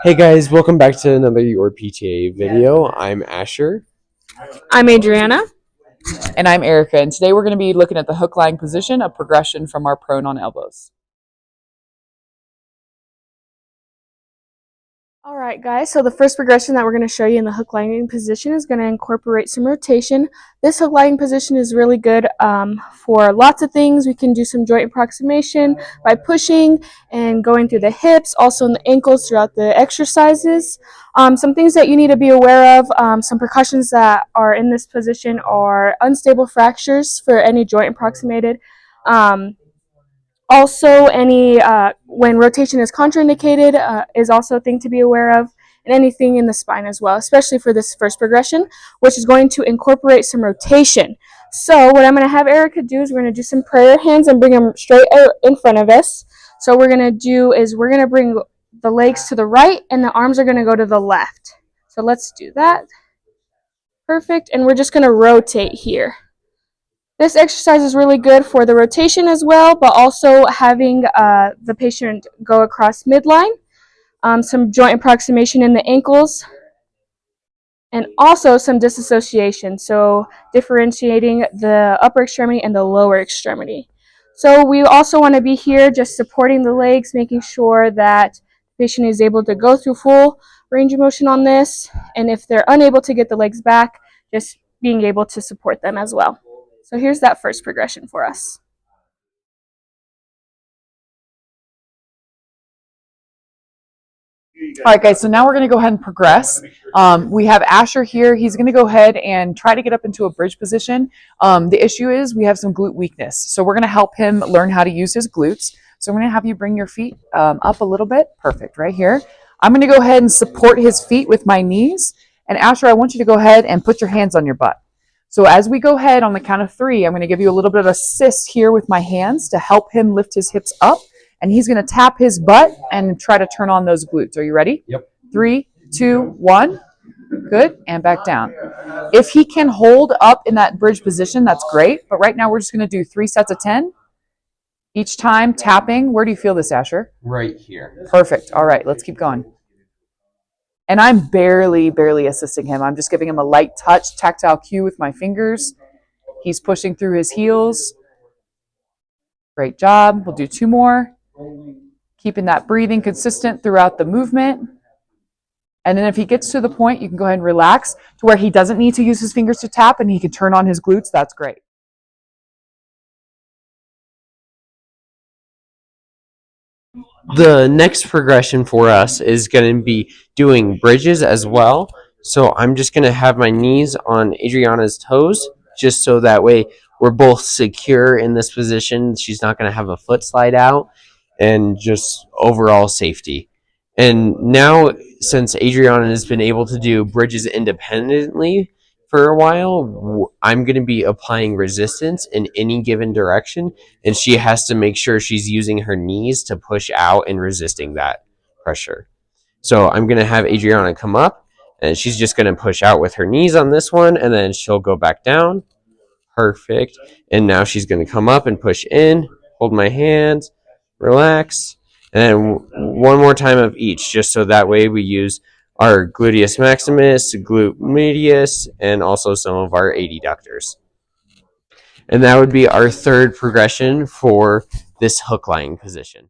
Hey guys, welcome back to another Your PTA video. I'm Asher. I'm Adriana. And I'm Erica, and today we're going to be looking at the hook lying position, a progression from our prone on elbows. All right, guys, so the first progression that we're going to show you in the hook lying position is going to incorporate some rotation. This hook lying position is really good for lots of things. We can do some joint approximation by pushing and going through the hips, also in the ankles throughout the exercises. Some things that you need to be aware of, some precautions that are in this position are unstable fractures for any joint approximated. Also, when rotation is contraindicated is also a thing to be aware of, and anything in the spine as well, especially for this first progression, which is going to incorporate some rotation. So what I'm going to have Erica do is we're going to do some prayer hands and bring them straight out in front of us. So what we're going to do is we're going to bring the legs to the right and the arms are going to go to the left. So let's do that. Perfect. And we're just going to rotate here. This exercise is really good for the rotation as well, but also having the patient go across midline, some joint approximation in the ankles, and also some disassociation, so differentiating the upper extremity and the lower extremity. So we also want to be here just supporting the legs, making sure that the patient is able to go through full range of motion on this, and if they're unable to get the legs back, just being able to support them as well. So here's that first progression for us. All right, guys, so now we're going to go ahead and progress. We have Asher here. He's going to go ahead and try to get up into a bridge position. The issue is we have some glute weakness, so we're going to help him learn how to use his glutes. So I'm going to have you bring your feet up a little bit. Perfect, right here. I'm going to go ahead and support his feet with my knees. And Asher, I want you to go ahead and put your hands on your butt. So as we go ahead on the count of 3, I'm going to give you a little bit of assist here with my hands to help him lift his hips up. And he's going to tap his butt and try to turn on those glutes. Are you ready? Yep. 3, 2, 1. Good. And back down. If he can hold up in that bridge position, that's great. But right now we're just going to do 3 sets of 10. Each time tapping. Where do you feel this, Asher? Right here. Perfect. All right. Let's keep going. And I'm barely assisting him. I'm just giving him a light touch, tactile cue with my fingers. He's pushing through his heels. Great job. We'll do 2 more. Keeping that breathing consistent throughout the movement. And then if he gets to the point, you can go ahead and relax to where he doesn't need to use his fingers to tap and he can turn on his glutes. That's great. The next progression for us is going to be doing bridges as well. So I'm just going to have my knees on Adriana's toes, just so that way we're both secure in this position. She's not going to have a foot slide out, and just overall safety. And now, since Adriana has been able to do bridges independently for a while, I'm going to be applying resistance in any given direction, and she has to make sure she's using her knees to push out and resisting that pressure. So I'm going to have Adriana come up, and she's just going to push out with her knees on this one, and then she'll go back down. Perfect. And now she's going to come up and push in, hold my hands, relax, and then one more time of each, just so that way we use our gluteus maximus, glute medius, and also some of our adductors. And that would be our third progression for this hook lying position.